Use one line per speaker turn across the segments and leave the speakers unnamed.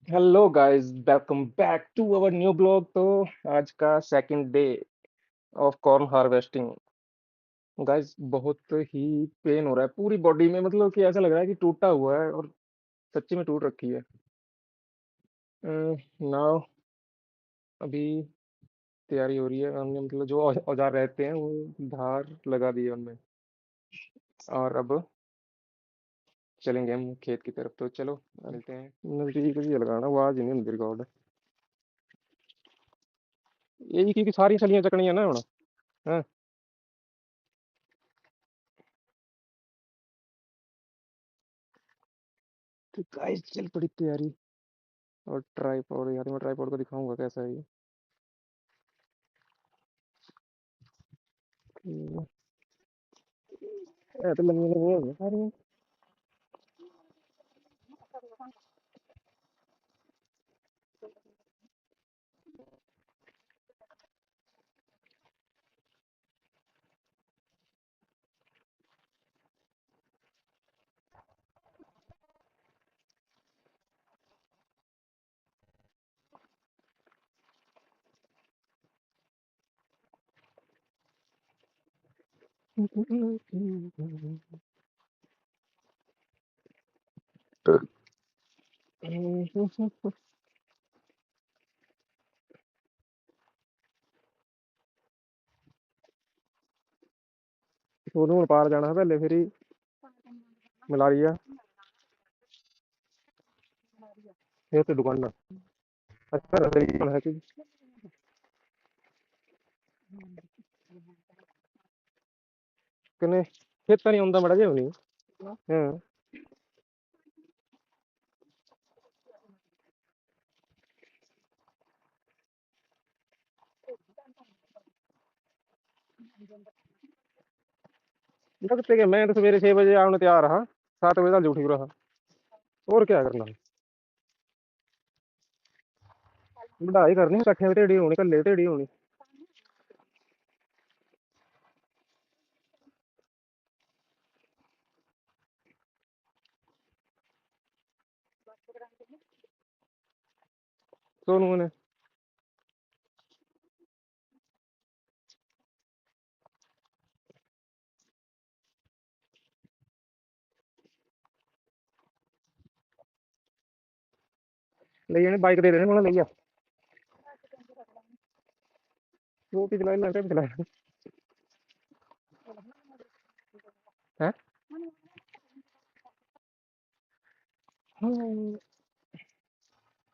Hello guys, welcome back to our new blog. तो आज का second day of corn harvesting. Guys, बहुत ही पेन हो रहा है पूरी बॉडी में, मतलब कि ऐसा लग रहा है कि टूटा हुआ है, और सच्ची में टूट रखी है। नाउ अभी तैयारी हो रही है, हमने मतलब जो औजार रहते हैं वो धार लगा दिए उनमें, और अब चलेंगे हम खेत की तरफ। तो चलो मिलते हैं। नजदीक से लगाना, आवाज ही नहीं होती रिकॉर्ड। यही क्योंकि सारी सलियां चकनी है ना ਹੁਣ। हाँ। तो गाइस चल पड़ी तैयारी। और ट्राईपॉड, यार मैं ट्राईपॉड को दिखाऊंगा कैसा है ये। हम्म, तो लंबी लंबी है सारी। सोनू ਹੁਣ ਪਾਰ ਜਾਣਾ ਪਹਿਲੇ, ਫਿਰ ਹੀ ਮਿਲਾ ਰਹੀ ਆ। ਇਹ ਤੇ ਦੁਕਾਨਾਂ। ਅੱਛਾ ਤਰੀਕਾ ਹੈ ਕਿ ਕਿਨੇ ਖੇਤਾਂ ਨਹੀਂ ਆਉਂਦਾ ਮੜਾ ਜਿਹਾ ਵੀ ਨਹੀਂ। ਹਾਂ। बेटा कितने गए? मैं तो सवेरे 6 बजे आने तैयार रहा, 7 बजे तक उठी रहा। और क्या करना। बढ़ाई करनी कट्ठे ढेड़ी होनी, कल्ले ढेड़ी होनी। सोनू ने ले जाने, बाइक दे देने ले जा। वो भी चला लेना, भी चला है।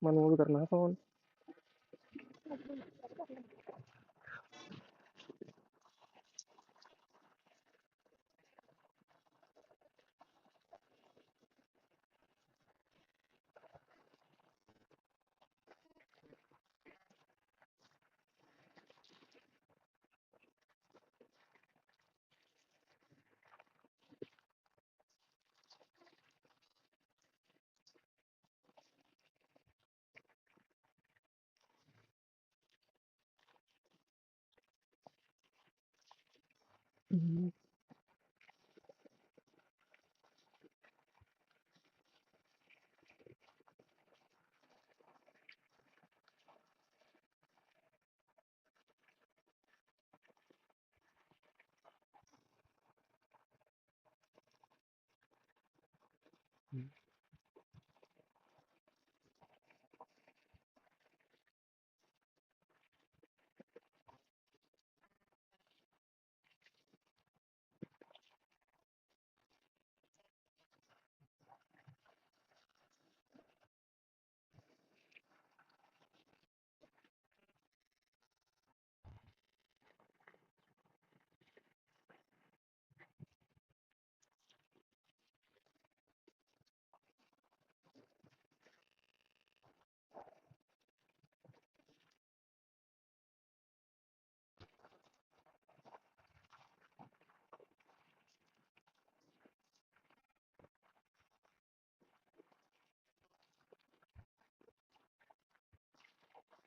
मन वो भी करना है फोन।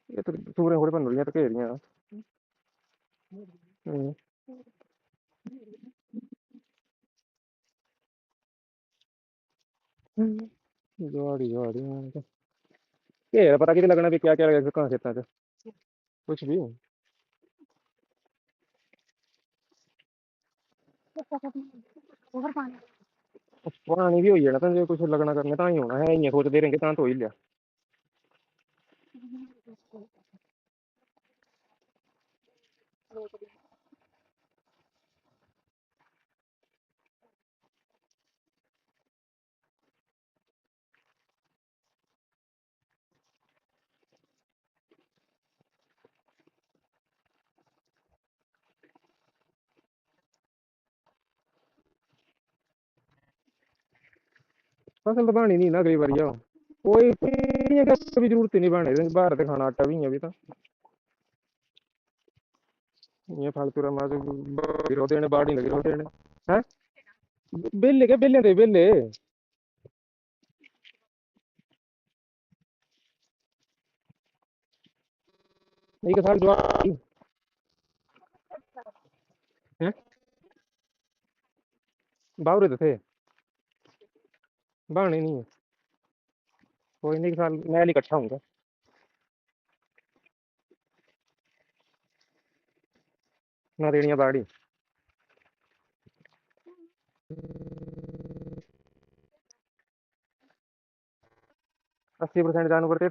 ये तो सूर्य होड़े बन रही है तो घेरियां। गाड़ी गाड़ी ये है, पता कितने लगना भी क्या क्या लगेगा कहाँ से इतना तो कुछ भी। पुरानी भी हुई है ना तो जो कुछ लगना करने तो ही होना है, ये सोच दे रहेंगे तो ही लिया। फसल तो बनी नहीं ना अगली बार जाओ कोई कभी जरूरत ही नहीं बने बाहर से खाना आटा भी है अभी तो ये फालतू रमा जो रो देने बाढ़ नहीं लगी रो देने हैं। बेले के बेले दे बेले एक साल जो हैं बावरे तो थे बने नहीं है। कोई नहीं एक साल मैं नहीं इकट्ठा हूँ ना देनिया बाड़ी 80% जानवर थे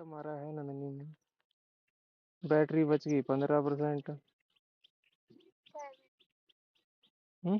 हमारा है ना नहीं में बैटरी बच गई 15%। हम्म।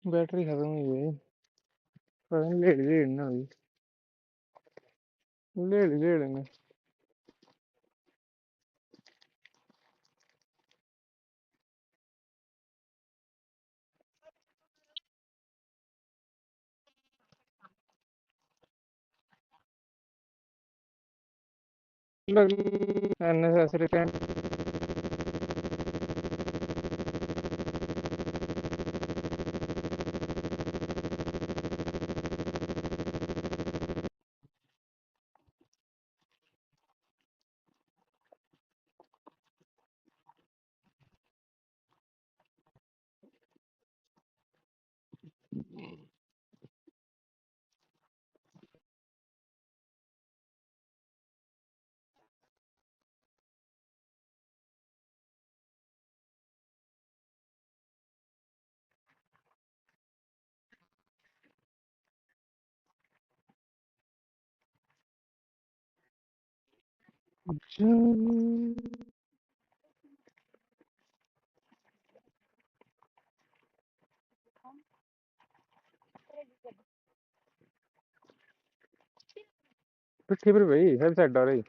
बैटरी खत्म हुई है पता नहीं ले ले ना अभी ले लेंगे। अननेसेसरी टाइम जान पिट्ठी पर भाई हेड साइड डाले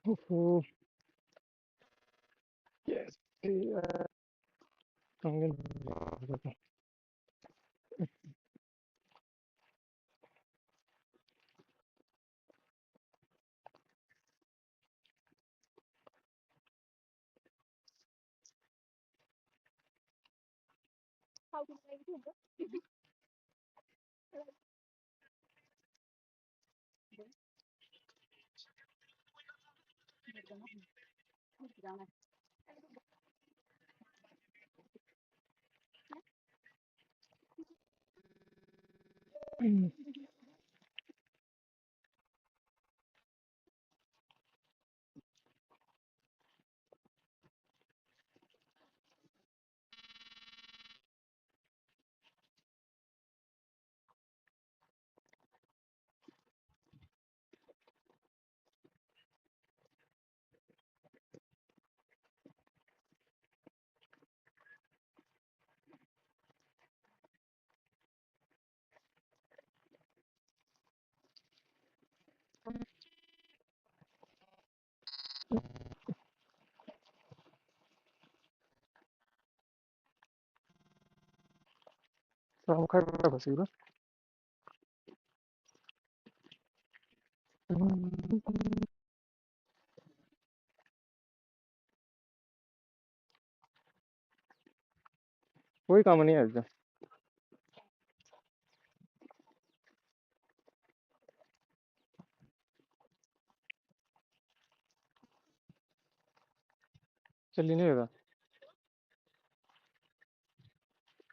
ओहो यस काम कर रहा बस इधर कोई काम नहीं है आज चल ही नहीं रहा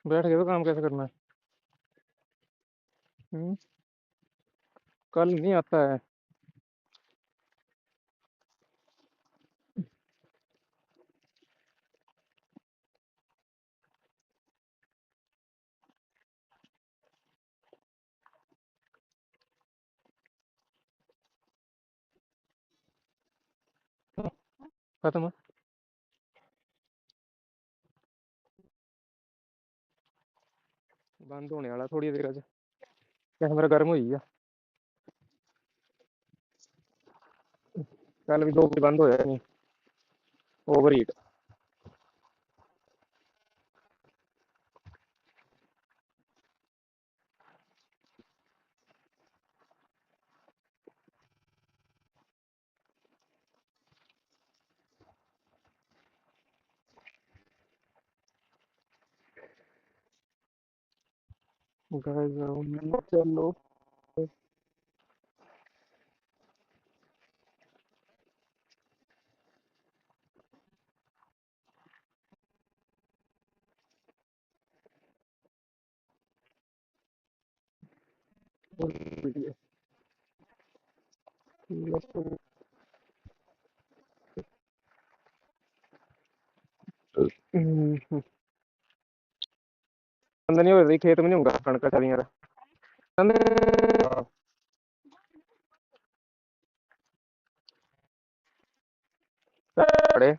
बैठ के तो काम कैसे करना है हम्म, कल नहीं आता है खत्म बंद होने वाला थोड़ी देर अज कैमरा गर्म हो गया कल भी 2 बजे बंद होया नहीं ओवर हीट गाइस चलो बंद नहीं हो रही खेत में नहीं होगा कणक चलियां पड़े